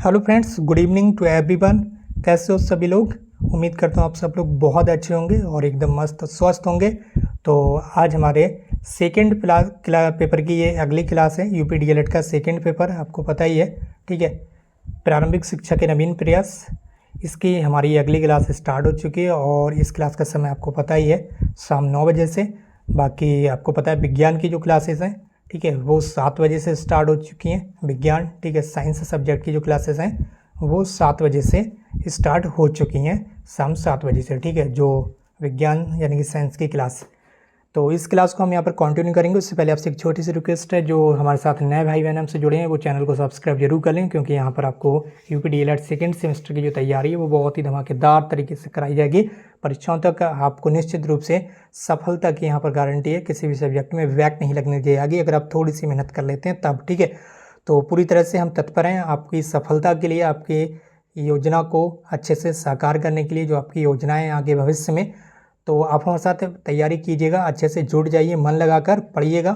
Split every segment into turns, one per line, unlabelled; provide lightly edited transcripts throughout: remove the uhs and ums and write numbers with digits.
Hello friends, good evening to everyone. कैसे हो सभी लोग? उम्मीद करता हूँ आप सब लोग बहुत अच्छे होंगे और एकदम मस्त स्वस्थ होंगे। तो आज हमारे सेकेंड पेपर की ये अगली क्लास है। यूपी डीएलएड का सेकेंड पेपर, आपको पता ही है, ठीक है। प्रारंभिक शिक्षा के नवीन प्रयास, इसकी हमारी अगली क्लास स्टार्ट हो चुकी है और इस क्लास का समय आपको पता ही है, शाम 9 बजे से। बाकी आपको पता है विज्ञान की जो क्लासेस हैं, ठीक है, वो 7 बजे से स्टार्ट हो चुकी हैं विज्ञान, ठीक है। साइंस सब्जेक्ट की जो क्लासेस हैं वो 7 बजे से स्टार्ट हो चुकी हैं, शाम 7 बजे से, ठीक है, जो विज्ञान यानी कि साइंस की क्लास। तो इस क्लास को हम यहाँ पर कंटिन्यू करेंगे। उससे पहले आपसे एक छोटी सी रिक्वेस्ट है, जो हमारे साथ नए भाई बहन हमसे जुड़े हैं वो चैनल को सब्सक्राइब जरूर कर लें, क्योंकि यहाँ पर आपको यूपी डीएलएड सेकेंड सेमेस्टर की जो तैयारी है वो बहुत ही धमाकेदार तरीके से कराई जाएगी। परीक्षाओं तक आपको निश्चित रूप से सफलता की यहाँ पर गारंटी है। किसी भी सब्जेक्ट में बैक नहीं लगने दी जाएगी अगर आप थोड़ी सी मेहनत कर लेते हैं तब, ठीक है। तो पूरी तरह से हम तत्पर हैं आपकी सफलता के लिए, आपकी योजना को अच्छे से साकार करने के लिए, जो आपकी योजनाएँ आगे भविष्य में। तो आप हमारे साथ तैयारी कीजिएगा, अच्छे से जुड़ जाइए, मन लगाकर पढ़िएगा।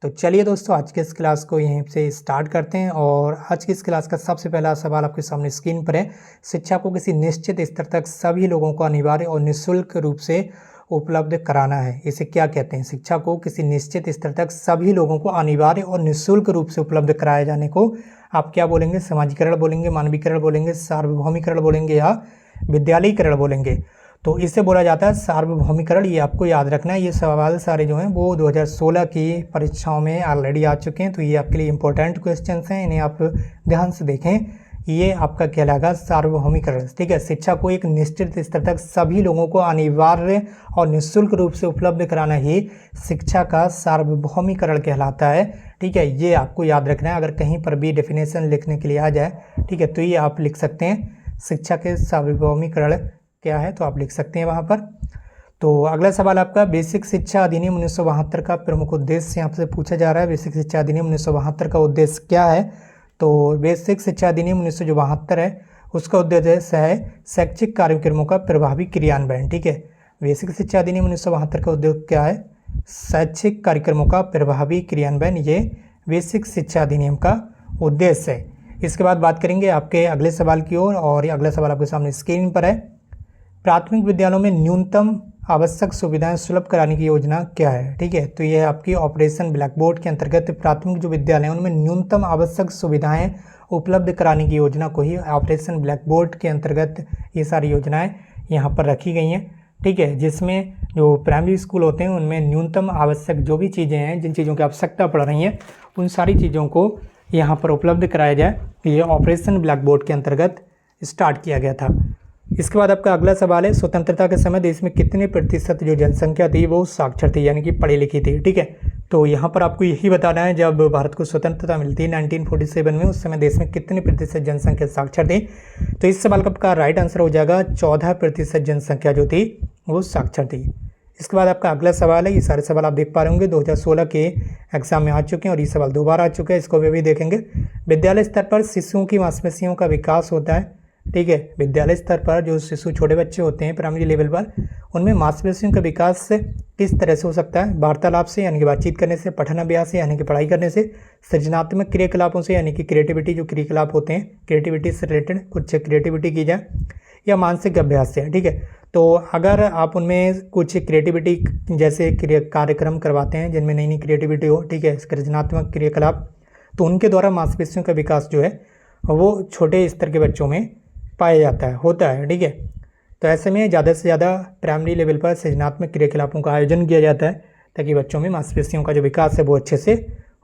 तो चलिए दोस्तों, आज के इस क्लास को यहीं से स्टार्ट करते हैं। और आज की इस क्लास का सबसे पहला सवाल आपके सामने स्क्रीन पर है। शिक्षा को किसी निश्चित स्तर तक सभी लोगों को अनिवार्य और निःशुल्क रूप से उपलब्ध कराना है, इसे क्या कहते हैं? शिक्षा को किसी निश्चित स्तर तक सभी लोगों को अनिवार्य और निःशुल्क रूप से उपलब्ध कराए जाने को आप क्या बोलेंगे? समाजीकरण बोलेंगे, मानवीकरण बोलेंगे, सार्वभौमिकरण बोलेंगे या विद्यालयीकरण बोलेंगे? तो इससे बोला जाता है सार्वभौमिकरण। ये आपको याद रखना है। ये सवाल सारे जो हैं वो 2016 की परीक्षाओं में ऑलरेडी आ चुके हैं, तो ये आपके लिए इंपॉर्टेंट क्वेश्चंस हैं, इन्हें आप ध्यान से देखें। ये आपका कहलाएगा सार्वभौमिकरण, ठीक है। शिक्षा को एक निश्चित स्तर तक सभी लोगों को अनिवार्य और निःशुल्क रूप से उपलब्ध कराना ही शिक्षा का सार्वभौमिकरण कहलाता है, ठीक है। ये आपको याद रखना है। अगर कहीं पर भी डेफिनेशन लिखने के लिए आ जाए, ठीक है, तो ये आप लिख सकते हैं शिक्षा के सार्वभौमिकरण क्या है, तो आप लिख सकते हैं वहाँ पर। तो अगला सवाल आपका, बेसिक शिक्षा अधिनियम 1972 का प्रमुख उद्देश्य यहाँ से पूछा जा रहा है। बेसिक शिक्षा अधिनियम 1972 का उद्देश्य क्या है? तो बेसिक शिक्षा अधिनियम 1972 है, उसका उद्देश्य है शैक्षिक कार्यक्रमों का प्रभावी क्रियान्वयन, ठीक है। बेसिक शिक्षा अधिनियम 1972 का उद्देश्य क्या है? शैक्षिक कार्यक्रमों का प्रभावी क्रियान्वयन, ये बेसिक शिक्षा अधिनियम का उद्देश्य है। इसके बाद बात करेंगे आपके अगले सवाल की ओर, और अगला सवाल आपके सामने स्क्रीन पर है। प्राथमिक विद्यालयों में न्यूनतम आवश्यक सुविधाएं सुलभ कराने की योजना क्या है, ठीक है। तो यह आपकी ऑपरेशन ब्लैक बोर्ड के अंतर्गत प्राथमिक जो विद्यालय हैं उनमें न्यूनतम आवश्यक सुविधाएं उपलब्ध कराने की योजना को ही ऑपरेशन ब्लैक बोर्ड के अंतर्गत ये सारी योजनाएं यहाँ पर रखी गई हैं, ठीक है। जिसमें जो प्राइमरी स्कूल होते हैं उनमें न्यूनतम आवश्यक जो भी चीज़ें हैं, जिन चीज़ों की आवश्यकता पड़ रही हैं, उन सारी चीज़ों को यहाँ पर उपलब्ध कराया जाए, ये ऑपरेशन ब्लैक बोर्ड के अंतर्गत स्टार्ट किया गया था। इसके बाद आपका अगला सवाल है, स्वतंत्रता के समय देश में कितने प्रतिशत जो जनसंख्या थी वो साक्षर थी, यानी कि पढ़ी लिखी थी, ठीक है। तो यहाँ पर आपको यही बताना है, जब भारत को स्वतंत्रता मिलती है 1947 में, उस समय देश में कितने प्रतिशत जनसंख्या साक्षर थी? तो इस सवाल का आपका राइट आंसर हो जाएगा 14% जनसंख्या जो थी वो साक्षर थी। इसके बाद आपका अगला सवाल है, ये सारे सवाल आप देख पा रहे होंगे 2016 के एग्जाम में आ चुके हैं और ये सवाल दोबारा आ चुके हैं, इसको भी देखेंगे। विद्यालय स्तर पर शिशुओं की मांसपेशियों का विकास होता है, ठीक है। विद्यालय स्तर पर जो शिशु छोटे बच्चे होते हैं प्राइमरी लेवल पर, उनमें मांसपेशियों का विकास किस तरह से हो सकता है? वार्तालाप से यानी कि बातचीत करने से, पठन अभ्यास से यानी कि पढ़ाई करने से, सृजनात्मक क्रियाकलापों से यानी कि क्रिएटिविटी जो क्रियाकलाप होते हैं, क्रिएटिविटी से रिलेटेड कुछ क्रिएटिविटी की जाए, या मानसिक अभ्यास से, ठीक है। तो अगर आप उनमें कुछ क्रिएटिविटी जैसे कार्यक्रम करवाते हैं जिनमें नई नई क्रिएटिविटी हो, ठीक है, सृजनात्मक क्रियाकलाप, तो उनके द्वारा मांसपेशियों का विकास जो है वो छोटे स्तर के बच्चों में पाया जाता है, होता है, ठीक है। तो ऐसे में ज़्यादा से ज़्यादा प्राइमरी लेवल पर सृजनात्मक क्रियाकलापों का आयोजन किया जाता है, ताकि बच्चों में मांसपेशियों का जो विकास है वो अच्छे से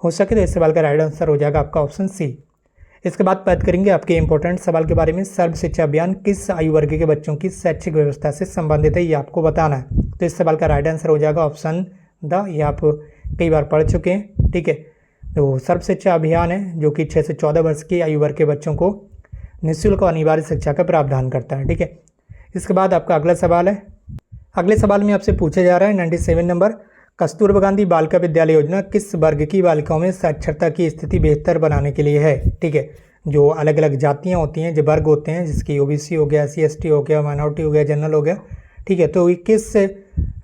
हो सके। तो इस सवाल का राइट आंसर हो जाएगा आपका ऑप्शन सी। इसके बाद बात करेंगे आपके इंपॉर्टेंट सवाल के बारे में, सर्व शिक्षा अभियान किस आयु वर्ग के बच्चों की शैक्षिक व्यवस्था से संबंधित है, ये आपको बताना है। तो इस सवाल का राइट आंसर हो जाएगा ऑप्शन द, ये आप कई बार पढ़ चुके हैं, ठीक है। तो सर्व शिक्षा अभियान है जो कि 6 से 14 वर्ष की आयु वर्ग के बच्चों को निःशुल्क और अनिवार्य शिक्षा का प्रावधान करता है, ठीक है। इसके बाद आपका अगला सवाल है। अगले सवाल में आपसे पूछा जा रहा है 97 नंबर, कस्तूरबा गांधी बालिका विद्यालय योजना किस वर्ग की बालिकाओं में साक्षरता की स्थिति बेहतर बनाने के लिए है, ठीक है। जो अलग अलग जातियां होती हैं, जो वर्ग होते हैं, जिसकी ओबीसी हो गया, SC ST हो गया, माइनॉरिटी हो गया, जनरल हो गया, ठीक है। तो किस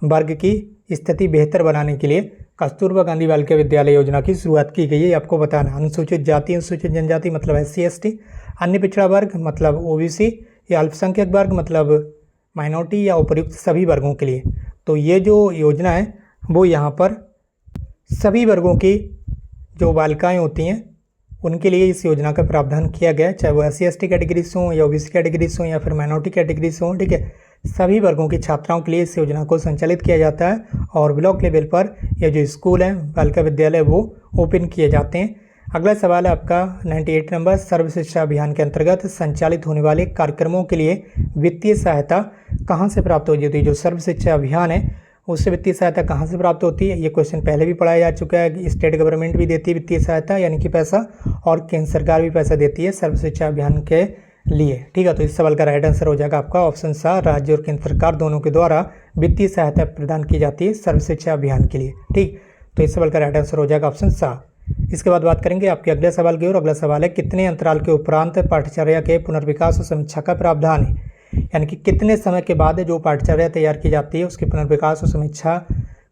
वर्ग की स्थिति बेहतर बनाने के लिए कस्तूरबा गांधी बालिका विद्यालय योजना की शुरुआत की गई है, आपको बताना। अनुसूचित जाति, अनुसूचित जनजाति मतलब SC ST, अन्य पिछड़ा वर्ग मतलब ओबीसी, या अल्पसंख्यक वर्ग मतलब माइनॉरिटी या उपर्युक्त सभी वर्गों के लिए। तो ये जो योजना है वो यहाँ पर सभी वर्गों की जो बालिकाएं होती हैं उनके लिए इस योजना का प्रावधान किया गया है, चाहे वो SC/ST कैटेगरी से हों या ओबीसी कैटेगरी से हों या फिर माइनॉरिटी कैटेगरी से हों। ठीक है, सभी वर्गों की छात्राओं के लिए इस योजना को संचालित किया जाता है और ब्लॉक लेवल पर ये जो स्कूल हैं बालिका विद्यालय वो ओपन किए जाते हैं। अगला सवाल है आपका 98 नंबर, सर्व शिक्षा अभियान के अंतर्गत संचालित होने वाले कार्यक्रमों के लिए वित्तीय सहायता कहाँ से प्राप्त होती है। जो सर्व शिक्षा अभियान है उससे वित्तीय सहायता कहाँ से प्राप्त होती है, ये क्वेश्चन पहले भी पढ़ाया जा चुका है। स्टेट गवर्नमेंट भी देती है वित्तीय सहायता यानी कि पैसा, और केंद्र सरकार भी पैसा देती है सर्व शिक्षा अभियान के लिए। ठीक है, तो इस सवाल का राइट आंसर हो जाएगा आपका ऑप्शन सा, राज्य और केंद्र सरकार दोनों के द्वारा वित्तीय सहायता प्रदान की जाती है सर्व शिक्षा अभियान के लिए। ठीक, तो इस सवाल का राइट आंसर हो जाएगा ऑप्शन सा। इसके बाद बात करेंगे आपके अगले सवाल की, और अगला सवाल है कितने अंतराल के उपरांत पाठ्यचर्या के पुनर्विकास और समीक्षा का प्रावधान है, यानी कि कितने समय के बाद जो पाठ्यचर्या तैयार की जाती है उसकी पुनर्विकास और समीक्षा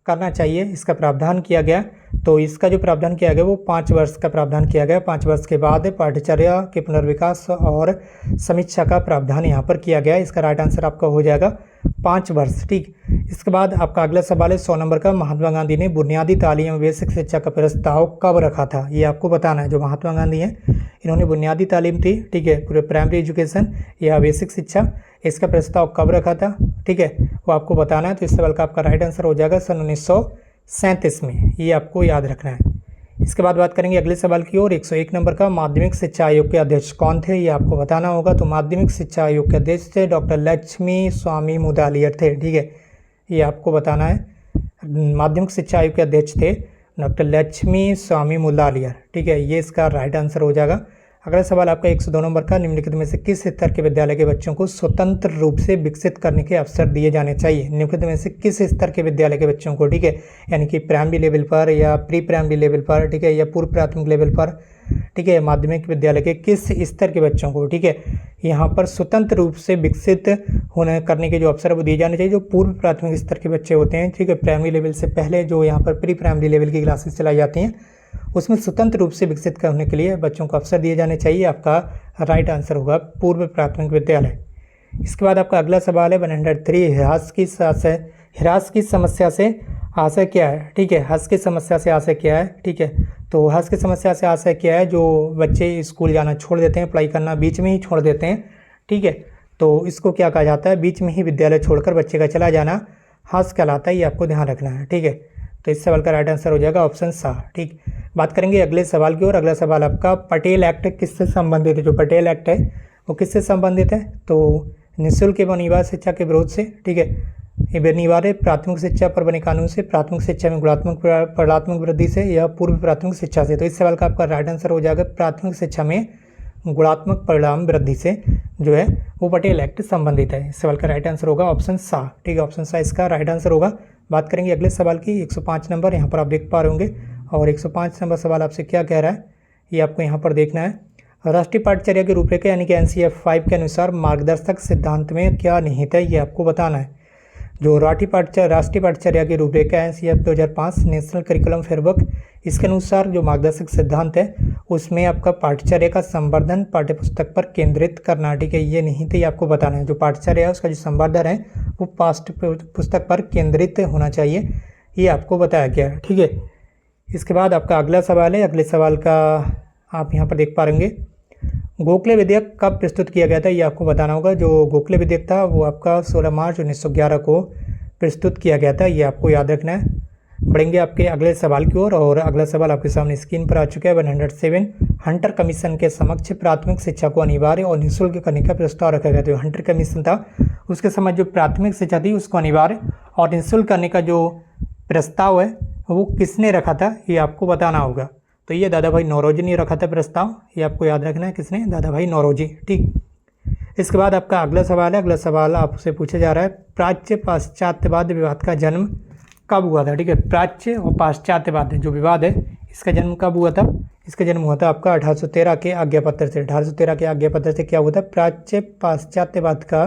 करना चाहिए, इसका प्रावधान किया गया। तो इसका जो प्रावधान किया गया वो 5 वर्ष का प्रावधान किया गया। 5 वर्ष के बाद पाठ्यचर्या के पुनर्विकास और समीक्षा का प्रावधान यहाँ पर किया गया। इसका राइट आंसर आपका हो जाएगा 5 वर्ष। ठीक, इसके बाद आपका अगला सवाल है 100 नंबर का, महात्मा गांधी ने बुनियादी तालीम और बेसिक शिक्षा का प्रस्ताव कब रखा था, ये आपको बताना है। जो महात्मा गांधी हैं इन्होंने बुनियादी तालीम थी, ठीक है, पूरे प्राइमरी एजुकेशन या बेसिक शिक्षा, इसका प्रस्ताव कब रखा था, ठीक है, वो आपको बताना है। तो इस सवाल का आपका राइट आंसर हो जाएगा सन 1937 में, ये आपको याद रखना है। इसके बाद बात करेंगे अगले सवाल की ओर, 101 नंबर का, माध्यमिक शिक्षा आयोग के अध्यक्ष कौन थे, ये आपको बताना होगा। तो माध्यमिक शिक्षा आयोग के अध्यक्ष थे डॉक्टर लक्ष्मी स्वामी मुदालियर थे। ठीक है, ये आपको बताना है। माध्यमिक शिक्षा आयोग के अध्यक्ष थे डॉक्टर लक्ष्मी स्वामी मुदालियर। ठीक है, ये इसका राइट आंसर हो जाएगा। अगला सवाल आपका 102 नंबर का, निम्नलिखित में से किस स्तर के विद्यालय के बच्चों को स्वतंत्र रूप से विकसित करने के अवसर दिए जाने चाहिए। निम्नलिखित में से किस स्तर के विद्यालय के बच्चों को, ठीक है, यानी कि प्राइमरी लेवल पर या प्री प्राइमरी लेवल पर, ठीक है, या पूर्व प्राथमिक लेवल पर, ठीक है, माध्यमिक विद्यालय के किस स्तर के बच्चों को, ठीक है, यहाँ पर स्वतंत्र रूप से विकसित होने करने के जो अवसर वो दिए जाने चाहिए। जो पूर्व प्राथमिक स्तर के बच्चे होते हैं, ठीक है, प्राइमरी लेवल से पहले जो यहाँ पर प्री प्राइमरी लेवल की क्लासेस चलाई जाती हैं, उसमें स्वतंत्र रूप से विकसित करने के लिए बच्चों को अवसर दिए जाने चाहिए। आपका राइट आंसर होगा पूर्व प्राथमिक विद्यालय। इसके बाद आपका अगला सवाल है 103, ह्रास की समस्या से आशय क्या है। ठीक है, ह्रास की समस्या से आशय क्या है। ठीक है, तो ह्रास की समस्या से आशय क्या है, जो बच्चे स्कूल जाना छोड़ देते हैं, पढ़ाई करना बीच में ही छोड़ देते हैं, ठीक है, तो इसको क्या कहा जाता है, बीच में ही विद्यालय छोड़कर बच्चे का चला जाना ह्रास कहलाता है। ये आपको ध्यान रखना है। ठीक है, तो इस सवाल का राइट आंसर हो जाएगा ऑप्शन सा। ठीक, बात करेंगे अगले सवाल की, और अगला सवाल आपका पटेल एक्ट किससे संबंधित है। जो पटेल एक्ट है वो किससे संबंधित है, तो निःशुल्क एवं अनिवार्य शिक्षा के विरोध से, ठीक है, अनिवार्य प्राथमिक शिक्षा पर बने कानून से, प्राथमिक शिक्षा में गुणात्मक परिणात्मक वृद्धि से, या पूर्व प्राथमिक शिक्षा से। तो इस सवाल का आपका राइट आंसर हो जाएगा प्राथमिक शिक्षा में गुणात्मक परिणाम वृद्धि से जो है वो पटेल एक्ट संबंधित है। इस सवाल का राइट आंसर होगा ऑप्शन सा। ठीक है, ऑप्शन सा इसका राइट आंसर होगा। बात करेंगे अगले सवाल की, 105 नंबर, यहाँ पर आप देख पा रहे होंगे, और 105 नंबर सवाल आपसे क्या कह रहा है ये आपको यहाँ पर देखना है। राष्ट्रीय पाठ्यचर्या के रूपरेखा यानी कि NCF 5 के अनुसार मार्गदर्शक सिद्धांत में क्या निहित है, ये आपको बताना है। जो राष्ट्रीय पाठ्यचर्या की रूपरेखा NCF 2005 नेशनल करिकुलम फ्रेमवर्क, इसके अनुसार जो मार्गदर्शक सिद्धांत है उसमें आपका पाठ्यचर्या का संवर्धन पाठ्यपुस्तक पर केंद्रित करना, ठीक है, ये निहित ही आपको बताना है। जो पाठ्यचर्या है उसका जो संवर्धन है वो पाठ्य पुस्तक पर केंद्रित होना चाहिए, ये आपको बताया गया है। ठीक है, इसके बाद आपका अगला सवाल है, अगले सवाल का आप यहाँ पर देख पा रहेंगे, गोखले विधेयक कब प्रस्तुत किया गया था, ये आपको बताना होगा। जो गोखले विधेयक था वो आपका 16 मार्च 1911 को प्रस्तुत किया गया था, ये आपको याद रखना है। बढ़ेंगे आपके अगले सवाल की ओर, और अगला सवाल आपके सामने स्क्रीन पर आ चुका है 107, हंटर कमीशन के समक्ष प्राथमिक शिक्षा को अनिवार्य और निःशुल्क करने का प्रस्ताव रखा गया। तो हंटर कमीशन था उसके समझ जो प्राथमिक शिक्षा थी उसको अनिवार्य और निःशुल्क करने का जो प्रस्ताव है वो किसने रखा था, ये आपको बताना होगा। तो ये दादा भाई नौरोजी ने रखा था प्रस्ताव, ये आपको याद रखना है, किसने, दादा भाई नौरोजी। ठीक, इसके बाद आपका अगला सवाल है, अगला सवाल आपसे पूछा जा रहा है, प्राच्य पाश्चात्यवाद विवाद का जन्म कब हुआ था। ठीक है, प्राच्य और पाश्चात्यवाद जो विवाद है इसका जन्म कब हुआ था, इसका जन्म हुआ था आपका 1813 के आज्ञापत्र से। 1813 के आज्ञापत्र से क्या हुआ था, प्राच्य पाश्चात्यवाद का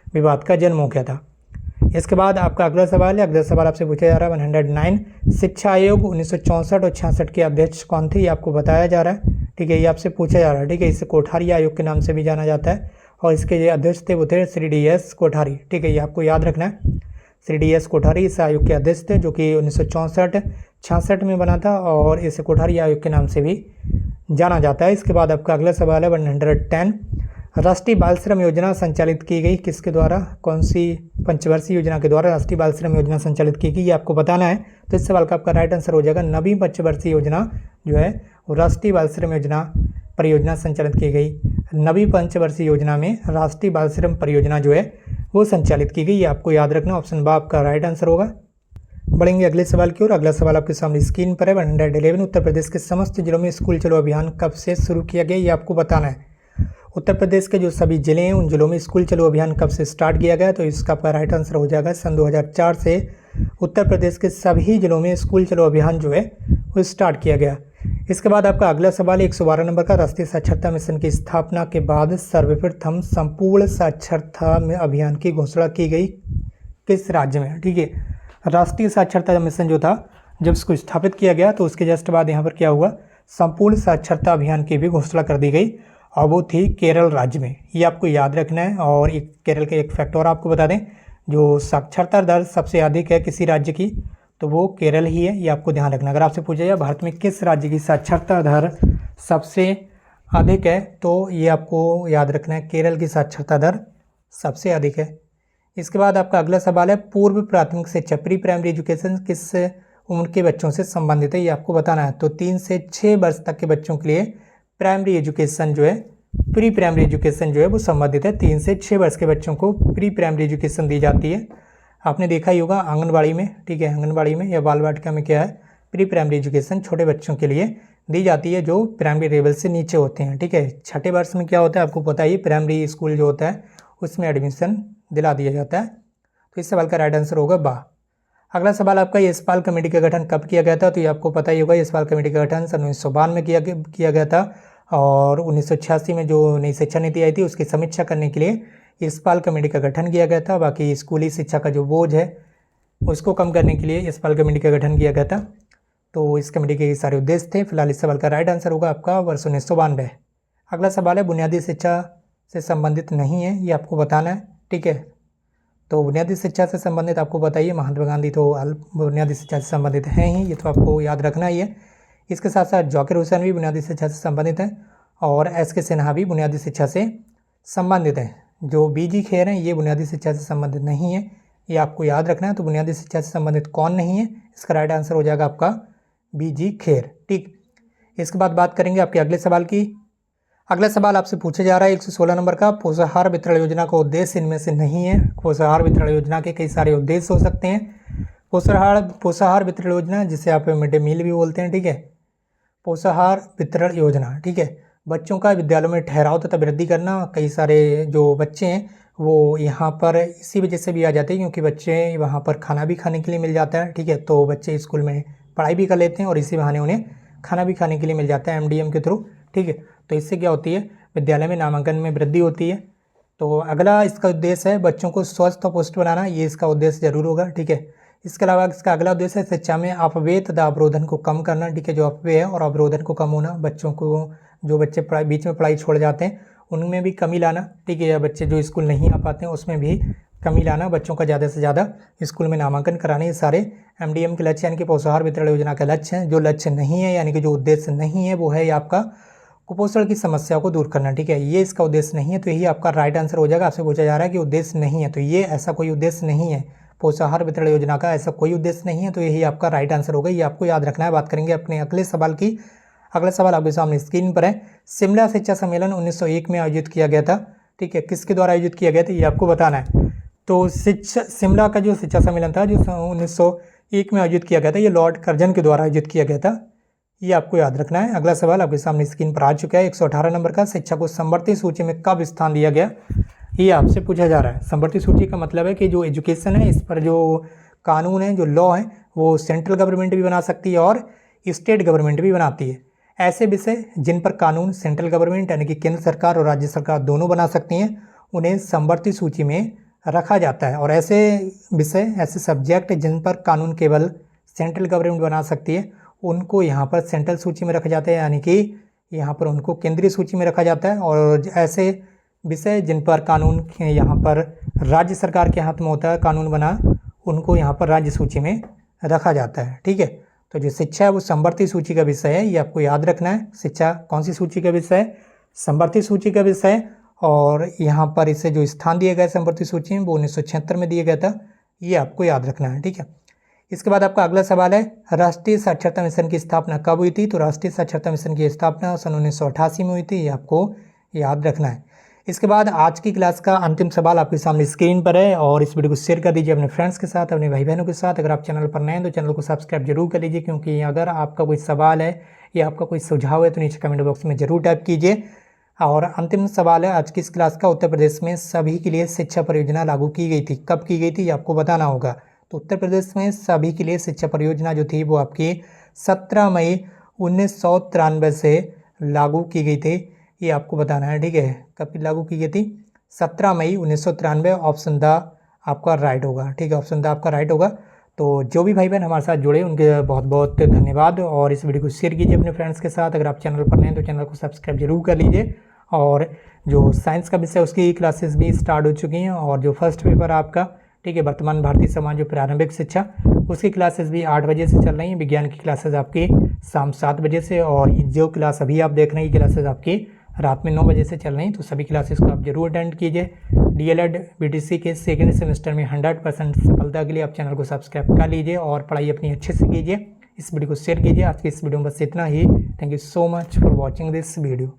विवाद का जन्म हो गया था। इसके बाद आपका अगला सवाल है, अगला सवाल आपसे पूछा जा रहा है 109, शिक्षा आयोग 1964 और 66 के अध्यक्ष कौन थे, ये आपको बताया जा रहा है। ठीक है, ये आपसे पूछा जा रहा है। ठीक है, इसे कोठारी आयोग के नाम से भी जाना जाता है और इसके जो अध्यक्ष थे वो थे श्री DS कोठारी। ठीक है, ये आपको याद रखना है। श्री DS कोठारी इस आयोग के अध्यक्ष थे, जो कि 1964-66 में बना था और इसे कोठारी आयोग के नाम से भी जाना जाता है। इसके बाद आपका अगला सवाल है 110, राष्ट्रीय बाल श्रम योजना संचालित की गई किसके द्वारा? कौन सी पंचवर्षीय योजना के द्वारा राष्ट्रीय बाल श्रम योजना संचालित की गई, ये आपको बताना है। तो इस सवाल का आपका राइट आंसर हो जाएगा नवीं पंचवर्षीय योजना जो है वो राष्ट्रीय बाल श्रम योजना परियोजना संचालित की गई। नवीं पंचवर्षीय योजना में राष्ट्रीय बाल श्रम परियोजना जो है वो संचालित की गई, ये आपको याद रखना। ऑप्शन बा आपका राइट आंसर होगा। बढ़ेंगे अगले सवाल की ओर। अगला सवाल आपके सामने स्क्रीन पर है। 111, उत्तर प्रदेश के समस्त जिलों में स्कूल चलो अभियान कब से शुरू किया गया, ये आपको बताना है। उत्तर प्रदेश के जो सभी जिले हैं उन जिलों में स्कूल चलो अभियान कब से स्टार्ट किया गया, तो इसका आपका राइट आंसर हो जाएगा सन 2004 से उत्तर प्रदेश के सभी जिलों में स्कूल चलो अभियान जो है वो स्टार्ट किया गया। इसके बाद आपका अगला सवाल 112 नंबर का, राष्ट्रीय साक्षरता मिशन की स्थापना के बाद सर्वप्रथम संपूर्ण साक्षरता अभियान की घोषणा की गई किस राज्य में? ठीक है, राष्ट्रीय साक्षरता मिशन जो था जब इसको स्थापित किया गया तो उसके जस्ट बाद यहाँ पर क्या हुआ, संपूर्ण साक्षरता अभियान की भी घोषणा कर दी गई और वो थी केरल राज्य में। ये आपको याद रखना है। और एक केरल के एक फैक्ट और आपको बता दें, जो साक्षरता दर सबसे अधिक है किसी राज्य की तो वो केरल ही है, ये आपको ध्यान रखना। अगर आपसे पूछा जाए भारत में किस राज्य की साक्षरता दर सबसे अधिक है तो ये आपको याद रखना है, केरल की साक्षरता दर सबसे अधिक है। इसके बाद आपका अगला सवाल है पूर्व प्राथमिक शिक्षा प्री प्राइमरी एजुकेशन किस उम्र के बच्चों से संबंधित है, ये आपको बताना है। तो 3 से 6 वर्ष तक के बच्चों के लिए प्राइमरी एजुकेशन जो है प्री प्राइमरी एजुकेशन जो है वो संबंधित है। 3 से 6 वर्ष के बच्चों को प्री प्राइमरी एजुकेशन दी जाती है। आपने देखा ही होगा आंगनबाड़ी में, ठीक है, आंगनबाड़ी में या बाल वाटिका में क्या है, प्री प्राइमरी एजुकेशन छोटे बच्चों के लिए दी जाती है जो प्राइमरी लेवल से नीचे होते हैं। ठीक है, छठे वर्ष में क्या होता है आपको पता ही, प्राइमरी स्कूल जो होता है उसमें एडमिशन दिला दिया जाता है। तो इस सवाल का राइट आंसर होगा बा। अगला सवाल आपका यशपाल कमेटी का गठन कब किया गया था, तो ये आपको पता ही होगा। यशपाल कमेटी का गठन सन 1952 में किया गया था और 1986 में जो नई शिक्षा नीति आई थी उसकी समीक्षा करने के लिए यशपाल कमेटी का गठन किया गया था। बाकी स्कूली शिक्षा का जो बोझ है उसको कम करने के लिए यशपाल कमेटी का गठन किया गया था। तो इस कमेटी के सारे उद्देश्य थे। फिलहाल इस सवाल का राइट आंसर होगा आपका वर्ष 1992। अगला सवाल है बुनियादी शिक्षा से संबंधित नहीं है, ये आपको बताना है। ठीक है, तो बुनियादी शिक्षा से संबंधित आपको बताइए, महात्मा गांधी तो बुनियादी शिक्षा से संबंधित हैं ही, ये तो आपको याद रखना ही है। इसके साथ साथ जाकिर हुसैन भी बुनियादी शिक्षा से संबंधित हैं और SK सिन्हा भी बुनियादी शिक्षा से संबंधित हैं। जो BG खेर हैं ये बुनियादी शिक्षा से संबंधित नहीं है, ये आपको याद रखना है। तो बुनियादी शिक्षा से संबंधित कौन नहीं है, इसका राइट आंसर हो जाएगा आपका BG खेर। ठीक, इसके बाद बात करेंगे आपके अगले सवाल की। अगला सवाल आपसे पूछा जा रहा है 116 नंबर का, पोषाहार वितरण योजना का उद्देश्य इनमें से नहीं है। पोषाहार वितरण योजना के कई सारे उद्देश्य हो सकते हैं। पोषाहार वितरण योजना जिसे आप मिड डे मील भी बोलते हैं, ठीक है, पोषाहार वितरण योजना, ठीक है, बच्चों का विद्यालयों में ठहराव तथा वृद्धि करना। कई सारे जो बच्चे हैं वो यहाँ पर इसी वजह से भी आ जाते हैं क्योंकि बच्चे वहाँ पर खाना भी खाने के लिए मिल जाता है। ठीक है, तो बच्चे स्कूल में पढ़ाई भी कर लेते हैं और इसी बहाने उन्हें खाना भी खाने के लिए मिल जाता है MDM के थ्रू। ठीक है, तो इससे क्या होती है, विद्यालय में नामांकन में वृद्धि होती है। तो अगला इसका उद्देश्य है बच्चों को स्वस्थ और पुष्ट बनाना, ये इसका उद्देश्य जरूर होगा। ठीक है, इसके अलावा इसका अगला उद्देश्य है शिक्षा में अपव्यय तथा अवरोधन को कम करना। ठीक है, जो अपव्यय है और अवरोधन को कम होना, बच्चों को जो बच्चे बीच में पढ़ाई छोड़ जाते हैं उनमें भी कमी लाना। ठीक है, या बच्चे जो स्कूल नहीं आ पाते हैं उसमें भी कमी लाना, बच्चों का ज़्यादा से ज़्यादा स्कूल में नामांकन कराने, ये सारे MDM के लक्ष्य यानी कि पोषाहार वितरण योजना का लक्ष्य है। जो लक्ष्य नहीं है यानी कि जो उद्देश्य नहीं है वो है आपका कुपोषण की समस्या को दूर करना। ठीक है, ये इसका उद्देश्य नहीं है, तो यही आपका राइट आंसर हो जाएगा। आपसे पूछा जा रहा है कि उद्देश्य नहीं है, तो ये ऐसा कोई उद्देश्य नहीं है, पोषाहार वितरण योजना का ऐसा कोई उद्देश्य नहीं है, तो यही आपका राइट आंसर होगा। ये आपको याद रखना है। बात करेंगे अपने अगले सवाल की। अगला सवाल आपके सामने स्क्रीन पर है। शिमला शिक्षा सम्मेलन 1901 में आयोजित किया गया था। ठीक है, किसके द्वारा आयोजित किया गया था ये आपको बताना है। तो शिमला का जो शिक्षा सम्मेलन था जो 1901 में आयोजित किया गया था, ये लॉर्ड कर्जन के द्वारा आयोजित किया गया था, ये आपको याद रखना है। अगला सवाल आपके सामने स्क्रीन पर आ चुका है 118 नंबर का, शिक्षा को समवर्ती सूची में कब स्थान दिया गया, ये आपसे पूछा जा रहा है। समवर्ती सूची का मतलब है कि जो एजुकेशन है इस पर जो कानून है, जो लॉ है, वो सेंट्रल गवर्नमेंट भी बना सकती है और स्टेट गवर्नमेंट भी बनाती है। ऐसे विषय जिन पर कानून सेंट्रल गवर्नमेंट यानी कि केंद्र सरकार और राज्य सरकार दोनों बना सकती हैं उन्हें समवर्ती सूची में रखा जाता है। और ऐसे विषय, ऐसे सब्जेक्ट जिन पर कानून केवल सेंट्रल गवर्नमेंट बना सकती है उनको यहाँ पर सेंट्रल सूची में रखा जाता है, यानी कि यहाँ पर उनको केंद्रीय सूची में रखा जाता है, और ऐसे विषय जिन पर कानून यहाँ पर राज्य सरकार के हाथ में होता है कानून बना, उनको यहाँ पर राज्य सूची में रखा जाता है। ठीक है, तो जो शिक्षा है वो समवर्ती सूची का विषय है, ये आपको याद रखना है। शिक्षा कौन सी सूची का विषय है? समवर्ती सूची का विषय है। और यहाँ पर इसे जो स्थान दिया गया है समवर्ती सूची में वो 1976 में दिया गया था, ये आपको याद रखना है। ठीक है, इसके बाद आपका अगला सवाल है, राष्ट्रीय साक्षरता मिशन की स्थापना कब हुई थी? तो राष्ट्रीय साक्षरता मिशन की स्थापना सन 1988 में हुई थी, ये आपको याद रखना है। इसके बाद आज की क्लास का अंतिम सवाल आपके सामने स्क्रीन पर है, और इस वीडियो को शेयर कर दीजिए अपने फ्रेंड्स के साथ, अपने भाई बहनों के साथ। अगर आप चैनल पर नए हैं तो चैनल को सब्सक्राइब जरूर कर लीजिए, क्योंकि अगर आपका कोई सवाल है या आपका कोई सुझाव है तो नीचे कमेंट बॉक्स में जरूर टाइप कीजिए। और अंतिम सवाल है आज की इस क्लास का, उत्तर प्रदेश में सभी के लिए शिक्षा परियोजना लागू की गई थी, कब की गई थी ये आपको बताना होगा। तो उत्तर प्रदेश में सभी के लिए शिक्षा परियोजना जो थी वो आपकी 17 मई 1993 से लागू की गई थी, ये आपको बताना है। ठीक है, कब लागू की गई थी? 17 मई 1993। ऑप्शन द आपका राइट होगा। ठीक है, ऑप्शन द आपका राइट होगा। तो जो भी भाई बहन हमारे साथ जुड़े उनके बहुत बहुत धन्यवाद, और इस वीडियो को शेयर कीजिए अपने फ्रेंड्स के साथ। अगर आप चैनल पर नए हैं तो चैनल को सब्सक्राइब जरूर कर लीजिए। और जो साइंस का विषय उसकी क्लासेस भी स्टार्ट हो चुकी हैं, और जो फर्स्ट पेपर आपका, ठीक है, वर्तमान भारतीय समाज और प्रारंभिक शिक्षा, उसकी क्लासेस भी 8 बजे से चल रही हैं। विज्ञान की क्लासेस आपकी शाम 7 बजे से, और जो क्लास अभी आप देख रहे हैं क्लासेस आपकी रात में 9 बजे से चल रही हैं। तो सभी क्लासेस को आप जरूर अटेंड कीजिए। DLED BTC के सेकेंड सेमेस्टर में 100% सफलता के लिए आप चैनल को सब्सक्राइब कर लीजिए और पढ़ाई अपनी अच्छे से कीजिए। इस वीडियो को शेयर कीजिए। आज की इस वीडियो में बस इतना ही। Thank you so much for watching this video.